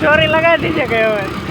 story लगा दीजिए कहीं और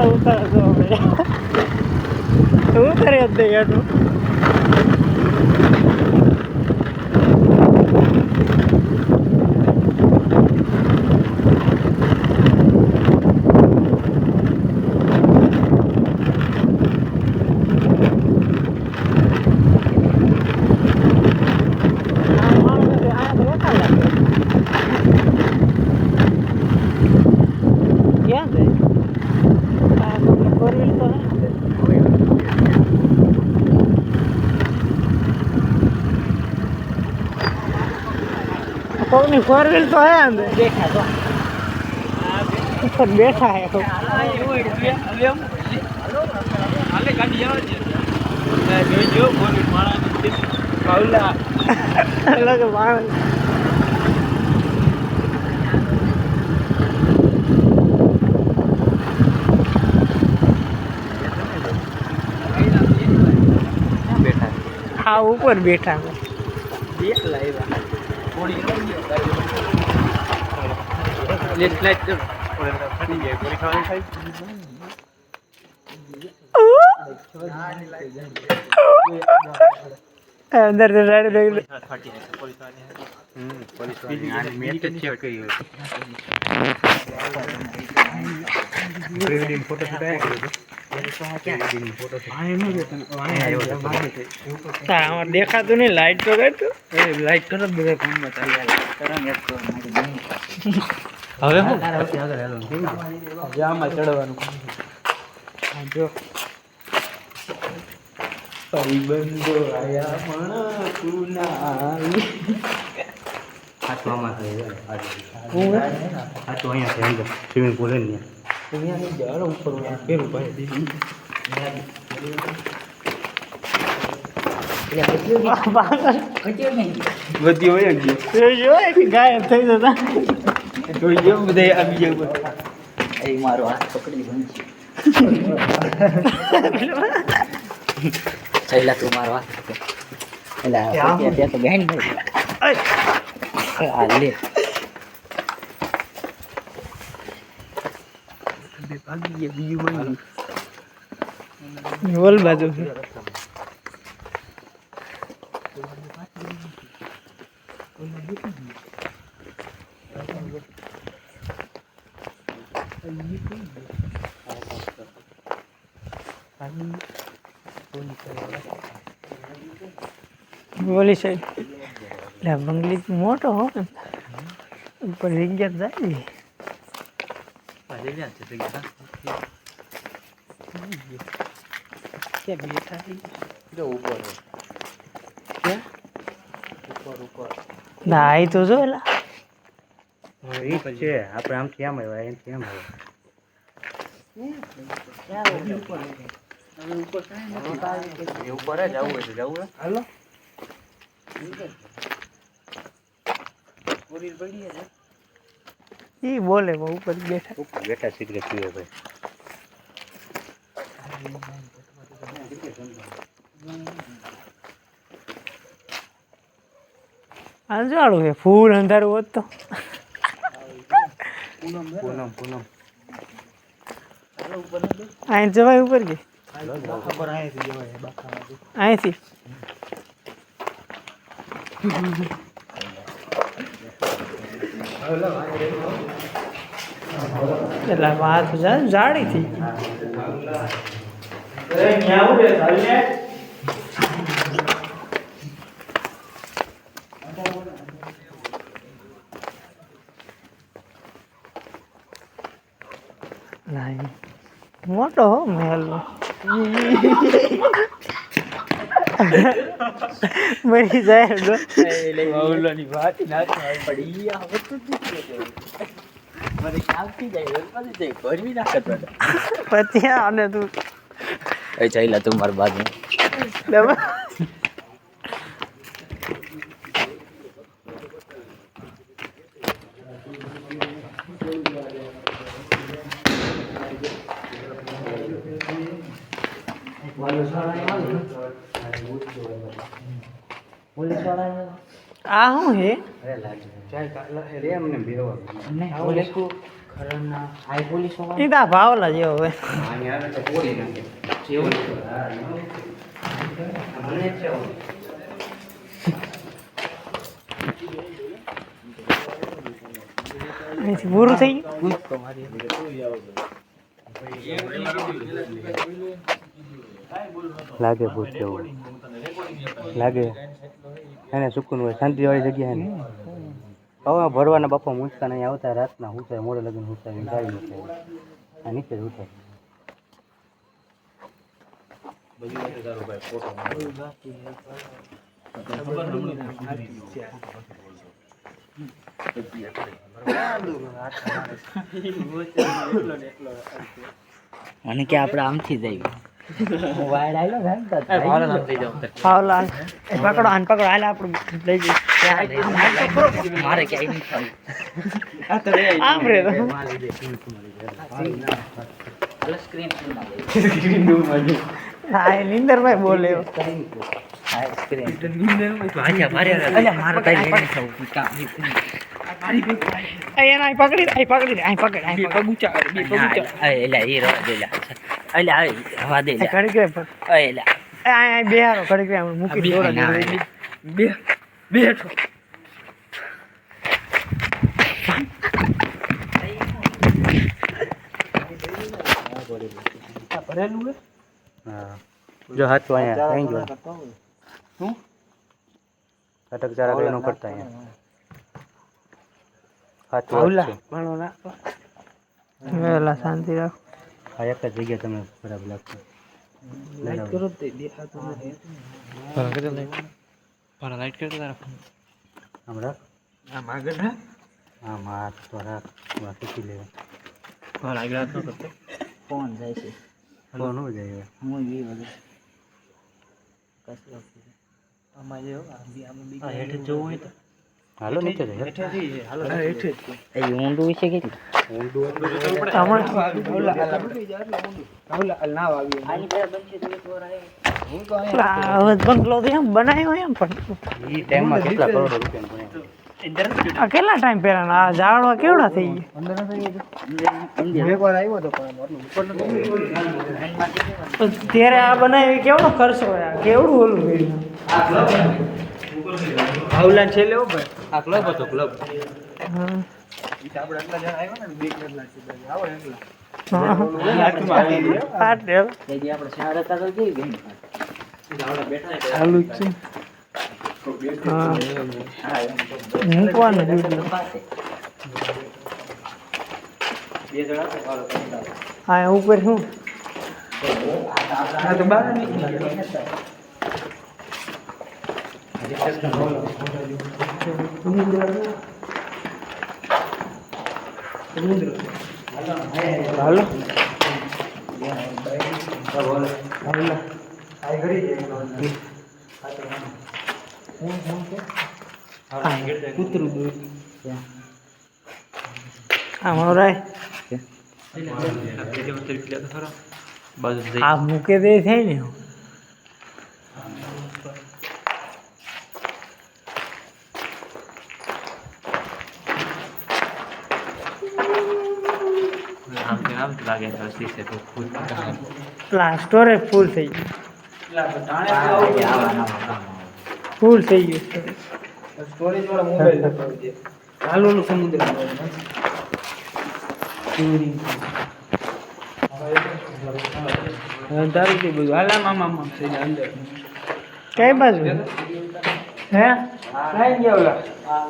उतर तू कोई फोर व्हील तो है अंदर देखा तो ऊपर बैठा है तो अलग मार हाँ ऊपर बैठा है अंदर से साइड देख देखा तो नहीं लाइट तो कर तू लाइट कर दे फोन बता હવે હું પછી આગળ હેલો જામાં ચડવાનું જો ભાઈબંધો આયા મણકુના હાથ મામા થઈ જાય હું આ તો અહીંયા છે અંદર સ્વિમિંગ પૂલ ને અહીંયા નહીં જાળો ઉપર પેલું ભાઈ દીધી બધી હોય ગયો ગાયબ થઈ જતા જોઈ ગયો બધા આવી જાય એ મારો હાથ પકડી ભંજી છેલ્લા તું મારો હાથ એલા ત્યાં તો બહેન ભાઈ આ લે બે ભાગી ગયા બીજું મળી ઓલ બાજુ બોલી સાઈડ એટલે બંગલી મોટો હો ઉપર જગ્યા જાય ક્યાં બેઠા ઉપર ક્યાં ઉપર ના એ તો જો એલા એ છે આપણે આમથી આમ આવ્યા એમથી આમ આવ્યા ઉપર જ આવું હોય તો જવું હાલો ઈ બોલે ઉપર બેઠા સિગરેટ પીવે ભાઈ અંજાળું છે ફૂલ અંધારું હોત તો પૂનમ પૂનમ અહીં જવાય ઉપર કે અહીંથી એટલે વાત જાડી થઈ મોટો હો મહેલ મરી જાય બાઉલાની વાત ના પડી હવે તો મને કાપી જાય પછી ભરવી નાખે પછી અને તું એ ચાઈલા તું મારી બાજુ આ શું હે ઈ તા ભાવલા જેવો હોય અહીંથી પૂરું થઈ લાગે ભૂત જેવું લાગે એને સુકૂન હોય શાંતિવાળી જગ્યા હે ને હવે ભરવાના બાપા મૂંચકા નહીં આવતા રાતના ઉઠાય મોડે લગીને ઉઠાય ગાડી ઉઠાય આ નીચે જ ઉઠાય મને કે આપણે આમથી જઈએ વાયર આવ્યો ભાવલા એ પકડો આને પકડો હાલ આપણું લઈ જઈએ મારે ક્યાંય નહીં આમ રે હા એ નીંદરભાઈ બોલે એના પકડી બેહારો ઘડી મૂકી બેઠો હા જો હાથ તો અહીંયા અહીં જો શું અટક જરા એનો કરતા અહીંયા હાથ તો વેલા શાંતિ રાખ આ એક જ જગ્યા તમને બરાબર લાગશે લાઈટ કરો તે દેખાતું નથી લાઈટ કરો તારા ફોન હમણાં આમ આગળ રાખ આમ હાથ તો રાખ શીખી લેવા ફોન આગળ હાથ ન કરતો ફોન જાય છે ફોન હો જાય હું એ બધું કશું આમાં જે આ હેઠે જવું હોય તો હાલો નીચે જાય એ ઊંડું વિશે કે બંગલો એમ બનાવ્યો એમ પણ એ ટાઈમમાં કેટલા કરોડો રૂપિયા બન્યા આ કેટલા ટાઈમ પહેલા આ ઝાડવા કેવડા થઈ ગયા ત્યારે આ બનાવી કેવડો ખર્ચો હોય કેવડું ઓલું કર્યું ભાવલા છેલ્લે હો ભાઈ આ ક્લબ હતો ક્લબ આપણે શહેર હતા તો જઈ ગઈ ચાલુ જ છે મૂકવાનું હા ઉપર શું હાલો કૂતરું દૂર આમ રાય આ મૂકે દે થાય ને સ્ટોરેજ ફૂલ થઈ ગયું ફૂલ થઈ ગયું સ્ટોરેજ વાળા મોબાઈલ ચાલુ સમુદ્ર તારું કે બધું હાલા મામા અંદર કઈ બાજુ હે કાઈ ગયા ઓલા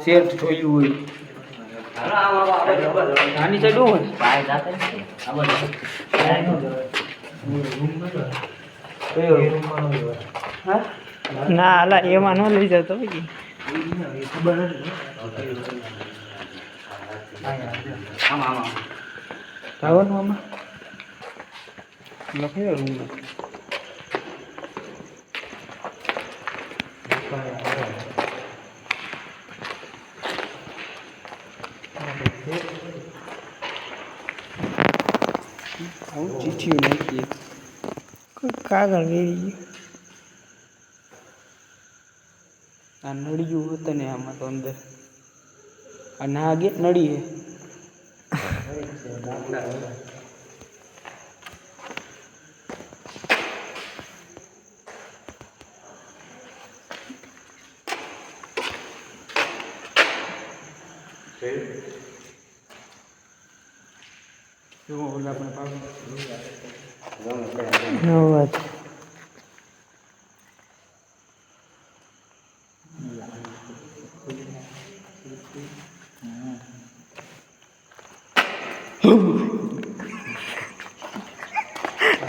શેર જોયું હોય આની સાઈડ હોય પાય જાતે ના અલા એમાં ન લઈ જતો હોય આવવાનું આમાં લખાયો રૂમ ચીઠીઓ નાખી કાગળ વેરી ગયું આ નળિયું હતું ને આમાં તો અંદર આ ના આગે નળી હે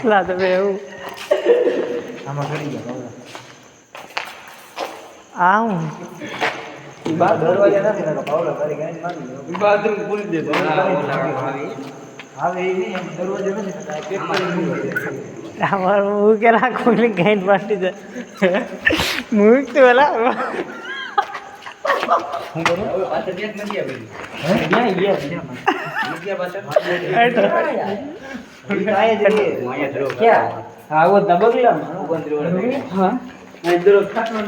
લા તો બે એવું આમાં કરી ગયા આવું બાર દરવાજા નથી લાગા પાવલા કરી ગયા મારી બાથરૂમ ખોલી દે આવે એ નહીં દરવાજો નથી પેપર અમારું હું કે રાખું ગાઈડ પાટી દે મૂક તો એલા હું કરું પાછળ બેક નથી આવી હે ક્યાં ગયા ગયા પાછળ ક્યાં હા વો દબગલા હા ઇધર ખાટલો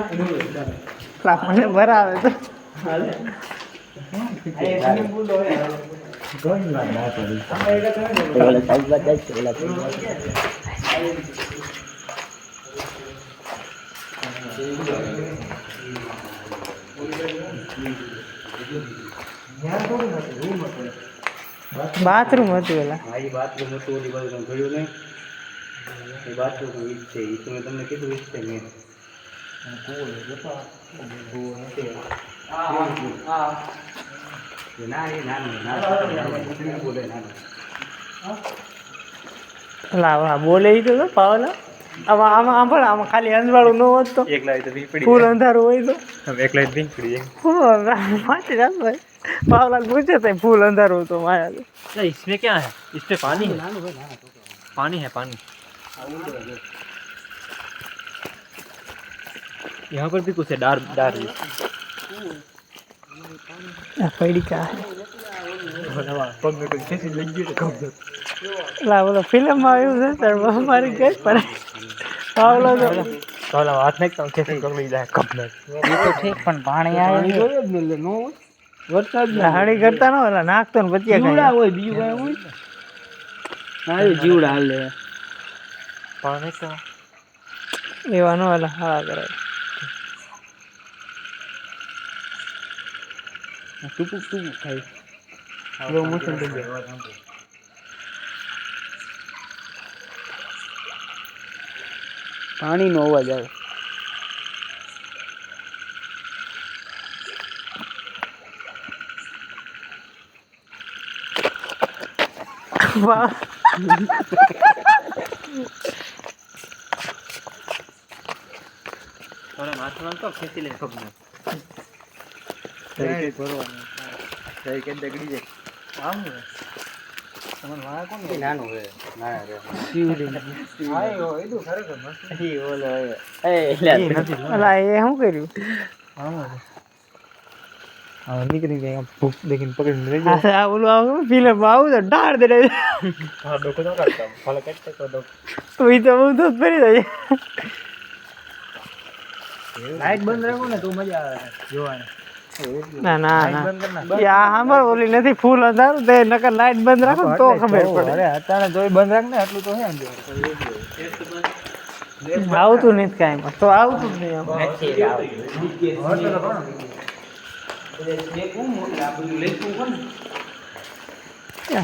ના મને ભરાવે તો બાથરૂમ હતું એલા બાથરૂમ હતું ઓલી બાજુ તમે જોયું નહીં એ બાથરૂમ ઈજ છે એ તો મેં તમને કીધું ઈજ છે મેં ના એ નાનું બોલે નાનું લાવા બોલે ઈ તો પાવલા આમાં આમાં આંભળ આમાં ખાલી અંજવાળું ન હોત તો એક લાઈટ પડી ફૂલ અંધારું હોય તો એક લાઈટ રિંગ પડી माथे रात भाई पावला पूछे थे फूल अंदर हो तो माया क्या इसमें क्या है इस पे पानी है पानी है पानी यहाँ पर भी कुछ है डार डार पड़ी का है पग में कुछ कैसी लग गई ला बोलो फिल्म में आयु है तर हमारी गई पर पावला तो हाथ नहीं तो कैसे कर ली जाए कब में ये तो ठीक पण पानी आए नो વરસાદ હાડી કરતા ન ઓલા નાખતો ને બચિયા જીવડા હોય બીજું કઈ હોય હા જીવડા હાલે पानी का એવા ન ઓલા હા કરાય ટુપુક ટુપુક ખાય સ્લો મોશન થઈ જાય પાણીનો અવાજ આવે वाह थोड़ा माथमान तो खेती ले कब में ભરવાનું કે દગડી જાય નાનું છે નાના છે અલા એ શું કર્યું નીકળી ગયા ભૂખ દેખીને પકડીને આ ઓલું આવું ફિલ્મ આવું તો ડાળ દે ઈ તો બહુ દૂધ પડી જાય લાઈટ બંધ રાખો ને તો મજા આવે જોવાની ના ના ના આ સાંભળ ઓલી નથી ફૂલ અંધારું તે નકર લાઈટ બંધ રાખો તો ખબર પડે અરે અત્યારે જોઈ બંધ રાખ ને આટલું તો હે આવતું નથી કાંઈ તો આવતું જ નહીં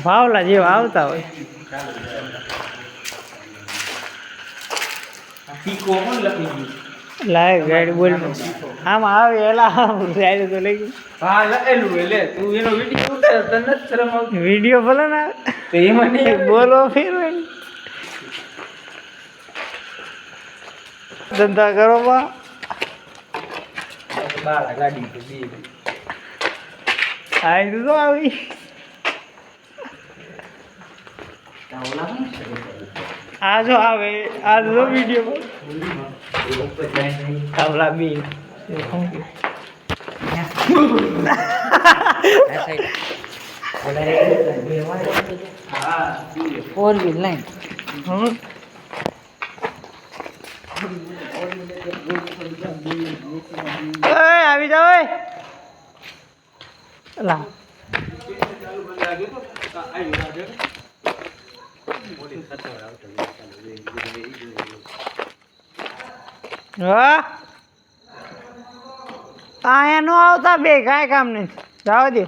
ભાવલા જેવા આવતા હોય લાય ગાડી બોલ આમાં આવે એલા ગાડી તો લઈ હા લખેલું એટલે તું એનો વિડીયો ઉતાર તને જ શરમ આવતી વિડીયો ભલે ને તો એમાં નહીં બોલો ફેરવે ધંધા કરો બા બાળા ગાડી તો બી આઈ તો આવી આ જો આવે આ જો વિડીયો કાવલા બી ફોર વ્હીલ લાઈન આવી જાવ લા અહીંયા નો આવતા બે કાંઈ કામ નહીં જવા દો